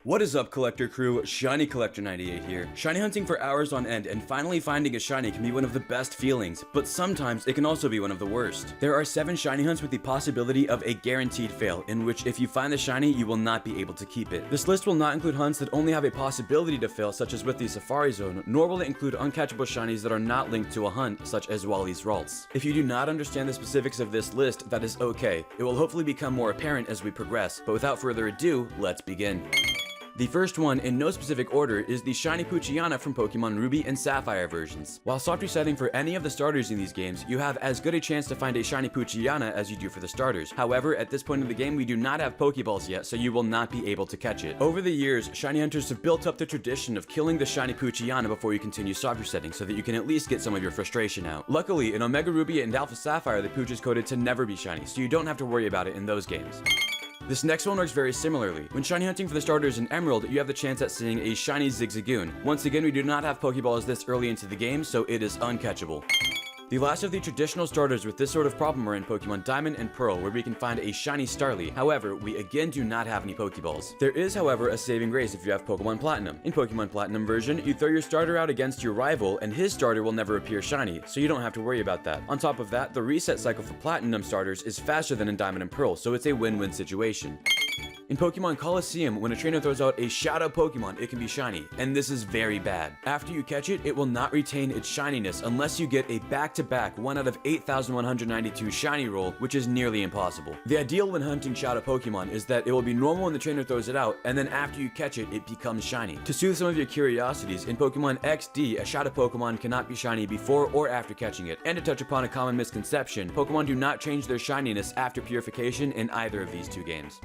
What is up, collector crew? Shiny Collector 98 here. Shiny hunting for hours on end and finally finding a shiny can be one of the best feelings, but sometimes it can also be one of the worst. There are 7 shiny hunts with the possibility of a guaranteed fail, in which if you find the shiny, you will not be able to keep it. This list will not include hunts that only have a possibility to fail, such as with the Safari Zone, nor will it include uncatchable shinies that are not linked to a hunt, such as Wally's Ralts. If you do not understand the specifics of this list, that is okay. It will hopefully become more apparent as we progress, but without further ado, let's begin. The first one, in no specific order, is the shiny Poochyena from Pokemon Ruby and Sapphire versions. While soft resetting for any of the starters in these games, you have as good a chance to find a shiny Poochyena as you do for the starters. However, at this point in the game, we do not have Pokeballs yet, so you will not be able to catch it. Over the years, shiny hunters have built up the tradition of killing the shiny Poochyena before you continue soft resetting, so that you can at least get some of your frustration out. Luckily, in Omega Ruby and Alpha Sapphire, the Pooch is coded to never be shiny, so you don't have to worry about it in those games. This next one works very similarly. When shiny hunting for the starters in Emerald, you have the chance at seeing a shiny Zigzagoon. Once again, we do not have Pokeballs this early into the game, so it is uncatchable. The last of the traditional starters with this sort of problem are in Pokemon Diamond and Pearl, where we can find a shiny Starly. However, we again do not have any Pokeballs. There is, however, a saving grace if you have Pokemon Platinum. In Pokemon Platinum version, you throw your starter out against your rival, and his starter will never appear shiny, so you don't have to worry about that. On top of that, the reset cycle for Platinum starters is faster than in Diamond and Pearl, so it's a win-win situation. In Pokemon Colosseum, when a trainer throws out a Shadow Pokemon, it can be shiny, and this is very bad. After you catch it, it will not retain its shininess unless you get a back-to-back 1 out of 8,192 shiny roll, which is nearly impossible. The ideal when hunting Shadow Pokemon is that it will be normal when the trainer throws it out, and then after you catch it, it becomes shiny. To soothe some of your curiosities, in Pokemon XD, a Shadow Pokemon cannot be shiny before or after catching it, and to touch upon a common misconception, Pokemon do not change their shininess after purification in either of these two games.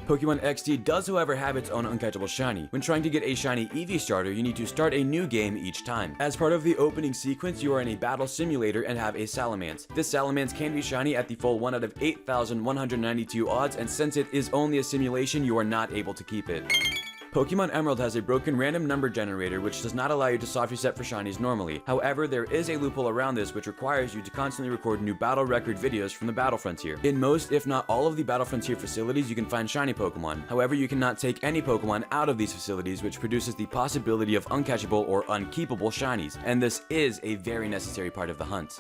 Pokemon XD does, however, have its own uncatchable shiny. When trying to get a shiny Eevee starter, you need to start a new game each time. As part of the opening sequence, you are in a battle simulator and have a Salamence. This Salamence can be shiny at the full 1 out of 8,192 odds, and since it is only a simulation, you are not able to keep it. Pokemon Emerald has a broken random number generator which does not allow you to soft reset for shinies normally. However, there is a loophole around this which requires you to constantly record new battle record videos from the Battle Frontier. In most, if not all of the Battle Frontier facilities, you can find shiny Pokemon. However, you cannot take any Pokemon out of these facilities, which produces the possibility of uncatchable or unkeepable shinies, and this is a very necessary part of the hunt.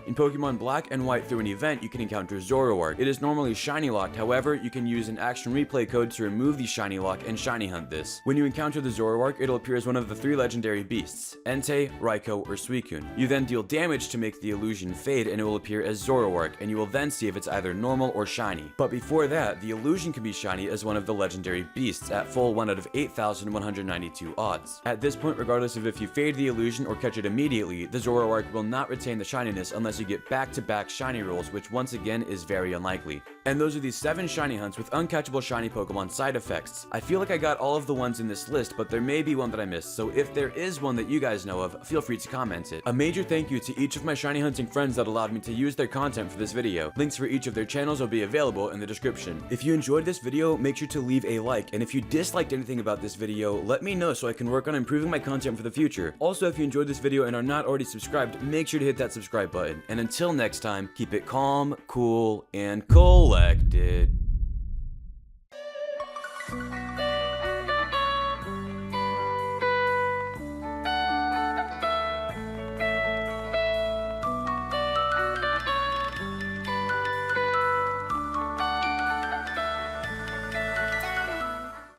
In Pokemon Black and White through an event, you can encounter Zoroark. It is normally shiny locked, however, you can use an action replay code to remove the shiny lock and shiny hunt this. When you encounter the Zoroark, it'll appear as one of the 3 legendary beasts, Entei, Raikou, or Suicune. You then deal damage to make the illusion fade and it will appear as Zoroark, and you will then see if it's either normal or shiny. But before that, the illusion can be shiny as one of the legendary beasts at full 1 out of 8,192 odds. At this point, regardless of if you fade the illusion or catch it immediately, the Zoroark will not retain the shininess unless you get back-to-back shiny rolls, which once again is very unlikely. And those are the 7 shiny hunts with uncatchable shiny Pokemon side effects. I feel like I got all of the ones in this list, but there may be one that I missed, so if there is one that you guys know of, feel free to comment it. A major thank you to each of my shiny hunting friends that allowed me to use their content for this video. Links for each of their channels will be available in the description. If you enjoyed this video, make sure to leave a like, and if you disliked anything about this video, let me know so I can work on improving my content for the future. Also, if you enjoyed this video and are not already subscribed, make sure to hit that subscribe button. And until next time, keep it calm, cool, and collected.